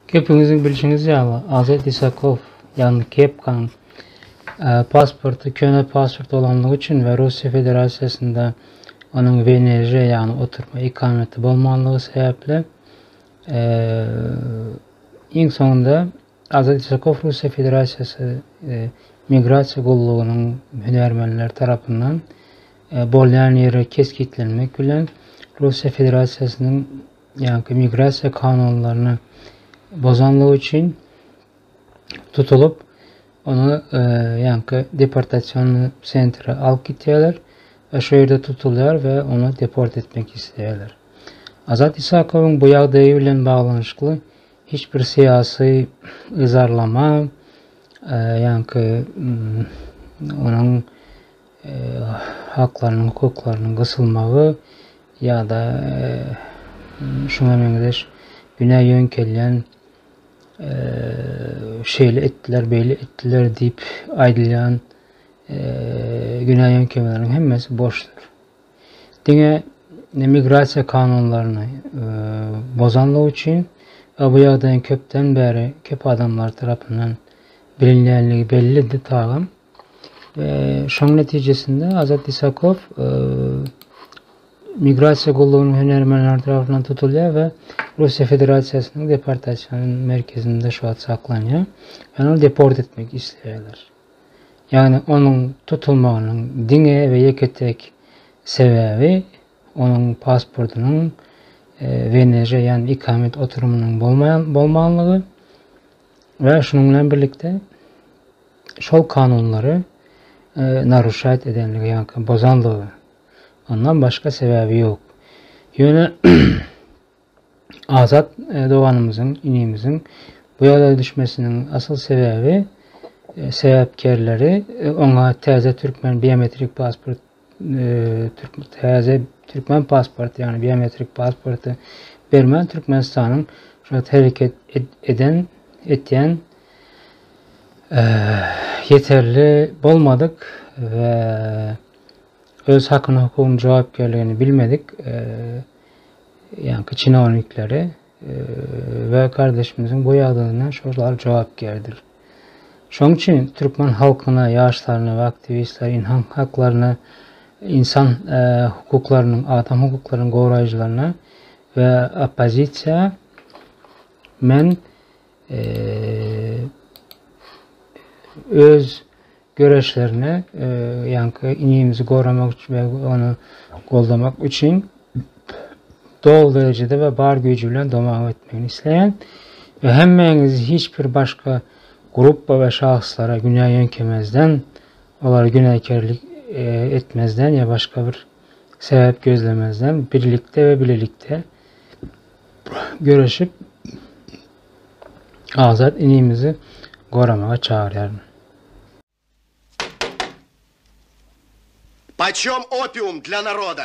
Hepinizin bilişiniz ýaly Azat Isakov ýani Kepkan pasporty köne pasport bolanlygy üçin we Russiýa Federasiýasynda onuň VNJ ýani oturma ikameti bolmanlygy sebäpli iň soňunda Azat Isakov Russiýa Federasiýasy migrasiýa gollugynyň hünärmenleri tarapyndan bolýan ýere keskitlenmek bilen Russiýa Federasiýasynyň ýani migrasiýa kanunlaryny bozanlığı için tutulup onu yani deportasyon sentre alıp gittiler ve şu yerde tutuluyor ve onu deport etmek istiyorlar. Azat Isakov'un bu ýagdaýy bilen baglanşykly hiçbir siyasi ızarlama yani onun haklarynyň, hukuklarynyň gysylmagy ya da şuna meňzeş günä ýön kelýän şeyle ettiler, beýle ettiler diýip aýdylýan günä ýön kelýänleriň hemmesi boşdur. Diňe migrasiýa kanunlaryny bozanlygy üçin we bu ýagdaýyň köpden bäri köp adamlar tarapyndan bilinýänligi bellidir tagam. Şoň netijesinde Azat Isakov migrasiýa gollugynyň hünärmenleri tarapyndan tutulýar we Russiýa Federasiýasynyň deportasiýon merkezinde şu an saklanýar. Onu deport etmek isleýärler. Yani onun tutulmagynyň diňe we ýeketek sebäbi onun pasportunyň VNJ ýani ikamet oturumynyň bolmanlygy we şunun bilen birlikde şol kanunlary naruşat edenligi ýani bozanlygy. Ondan başka sebäbi ýok. Ýöne Azat doganymyzyň, inimizin bu ýolda düşmesiniň asıl sebäbi sebäpkerleri ona täze türkmen biometrik pasport täze türkmen pasportu ýani biometrik pasportu bermän Türkmenistanyň şu hereket etýän yeterli bolmadyk we öz hakyny hukukyny jogapkerligini bilmedik. Yani çinawnikleri ve kardeşimizin bu ýagdaýyna şolar jogapkerdir. Şoň üçin Türkmen halkyna, ýaşlaryna we aktivistler insan haklaryny, insan hukuklarynyň, adam hukuklarynyň goraýjylaryna we opozisiýa men öz göreşlerini yani inimizi goramak ve onu goldamak için doğal derecede ve bar gücüyle devam etmeni isteyen ve hemmeniz hiçbir başka grup ve şahıslara günah yönkemezden, onlara günahkarlık etmezden ya başka bir sebep gözlemezden birlikte ve birlikte görüşüp azat inimizi koramaya çağırıyorum. Почем опиум для народа?